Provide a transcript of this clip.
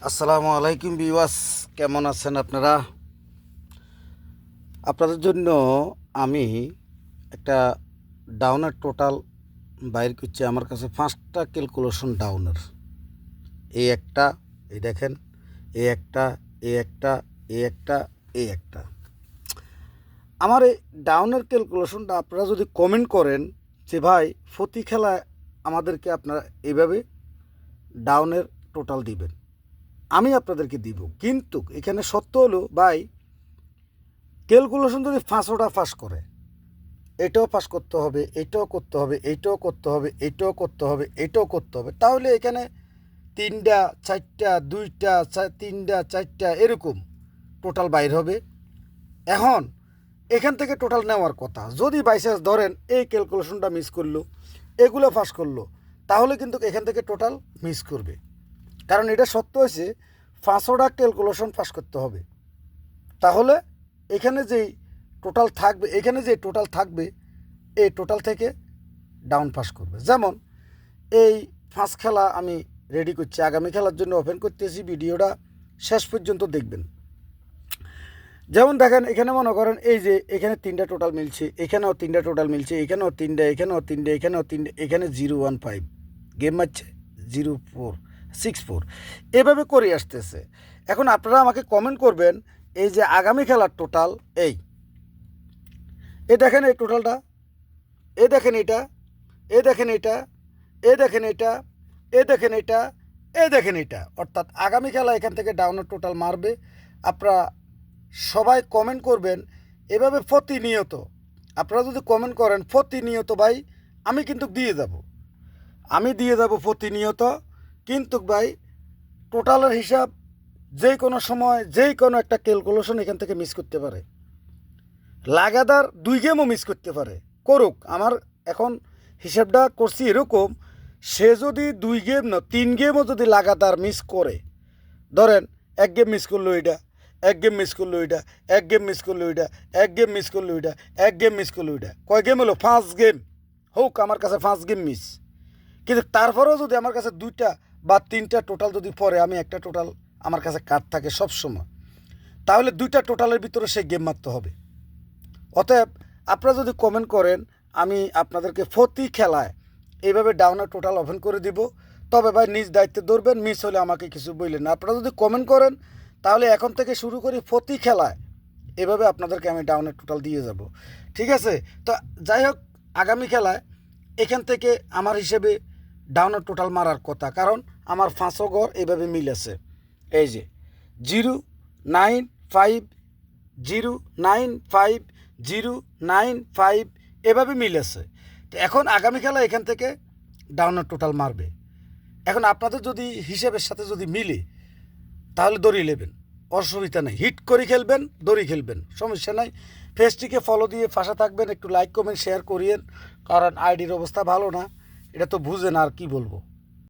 আসসালামু আলাইকুম ভিউয়ার্স, কেমন আছেন আপনারা? আপনাদের জন্য আমি একটা ডাউনের টোটাল বাইর করছি। আমার কাছে 5টা ক্যালকুলেশন ডাউনের। এই একটা, এই দেখেন, এই একটা, এই একটা, এই একটা, এই একটা। আমার এই ডাউনের ক্যালকুলেশনটা আপনারা যদি কমেন্ট করেন যে ভাই প্রতি খেলায় আমাদেরকে আপনারা এইভাবে ডাউনের টোটাল দিবেন, আমি আপনাদেরকে দিব। কিন্তু এখানে সত্য হলো ভাই, ক্যালকুলেশন যদি 5টা পাস করে, এটাও পাস করতে হবে, এটাও করতে হবে, এইটাও করতে হবে, এইটাও করতে হবে, এটাও করতে হবে, তাহলে এখানে 3টা 4টা 2টা 3টা 4টা এরকম টোটাল বাইর হবে। এখন এখান থেকে টোটাল নেওয়ার কথা। যদি বাইচান্স ধরেন এই ক্যালকুলেশনটা মিস করলো, এগুলো পাস করলো, তাহলে কিন্তু এখান থেকে টোটাল মিস করবে। কারণ এটা সত্য হয়েছে 5টা ক্যালকুলেশন পাস করতে হবে, তাহলে এখানে যেই টোটাল থাকবে, এখানে যে টোটাল থাকবে, এই টোটাল থেকে ডাউন পাস করবে। যেমন এই 5 খেলা আমি রেডি করছি, আগামী খেলার জন্য ওপেন করতেছি। ভিডিওটা শেষ পর্যন্ত দেখবেন। যেমন দেখেন, এখানে মনে করেন এই যে এখানে 3টা টোটাল মিলছে, এখানেও 3টা টোটাল মিলছে, এখানেও 3টা, এখানেও 3টা, এখানেও 3টা, এখানে 015 গেম মারছে, 0464 এভাবে করে আসতেছে। এখন আপনারা আমাকে কমেন্ট করবেন এই যে আগামী খেলার টোটাল এই দেখেন, এই টোটালটা, এ দেখেন এটা, এ দেখেন এটা, এ দেখেন এটা, এ দেখেন এটা, এ দেখেন এটা। অর্থাৎ আগামী খেলা এখান থেকে ডাউনের টোটাল মারবে। আপনারা সবাই কমেন্ট করবেন এভাবে প্রতিনিয়ত। আপনারা যদি কমেন্ট করেন প্রতিনিয়ত ভাই, আমি কিন্তু দিয়ে যাব, আমি দিয়ে যাব প্রতিনিয়ত। কিন্তু ভাই টোটালের হিসাব যে কোনো সময় যে কোনো একটা ক্যালকুলেশন এখান থেকে মিস করতে পারে, লাগাতার 2 গেমও মিস করতে পারে, করুক। আমার এখন হিসাবটা করছি এরকম, সে যদি 2 গেম না 3 গেমও যদি লাগাতার মিস করে, ধরেন 1 গেম মিস করলো এটা, 1 গেম মিস করলো এটা, 1 গেম মিস করলো এটা, 1 গেম মিস করলো এটা, 1 গেম মিস করলো এটা, কয় গেম হলো? 5 গেম। হোক আমার কাছে 5 গেম মিস, কিন্তু তারপরেও যদি আমার কাছে 2টা বা 3টা টোটাল যদি পরে, আমি একটা টোটাল আমার কাছে কার্ড থাকে সব সময়, তাহলে 2টা টোটালের ভিতরে সেই গেম মারতে হবে। অতএব আপনারা যদি কমেন্ট করেন, আমি আপনাদেরকে প্রতি খেলায় এইভাবে ডাউনের টোটাল ওপেন করে দিব। তবে ভাই নিজ দায়িত্বে ধরবেন, মিস হলে আমাকে কিছু বললেন না। আপনারা যদি কমেন্ট করেন, তাহলে এখন থেকে শুরু করি প্রতি খেলায় এভাবে আপনাদেরকে আমি ডাউনের টোটাল দিয়ে যাব। ঠিক আছে? তো যাই হোক, আগামী খেলায় এখান থেকে আমার হিসেবে ডাউনের টোটাল মারার কথা, কারণ আমার 5ও ঘর এইভাবে মিল আছে। এই যে 095 095 095 এভাবে মিল আছে। তো এখন আগামী খেলা এখান থেকে ডাউনের টোটাল মারবে। এখন আপনাদের যদি হিসেবের সাথে যদি মিলে, তাহলে দড়ি নেবেন, অসুবিধা নেই। হিট করে খেলবেন, দড়ি খেলবেন, সমস্যা নাই। পেজটিকে ফলো দিয়ে পাশে থাকবেন, একটু লাইক কমেন্ট শেয়ার করিয়েন, কারণ আইডির অবস্থা ভালো না, এটা তো বুঝেন, আর কি বলবো।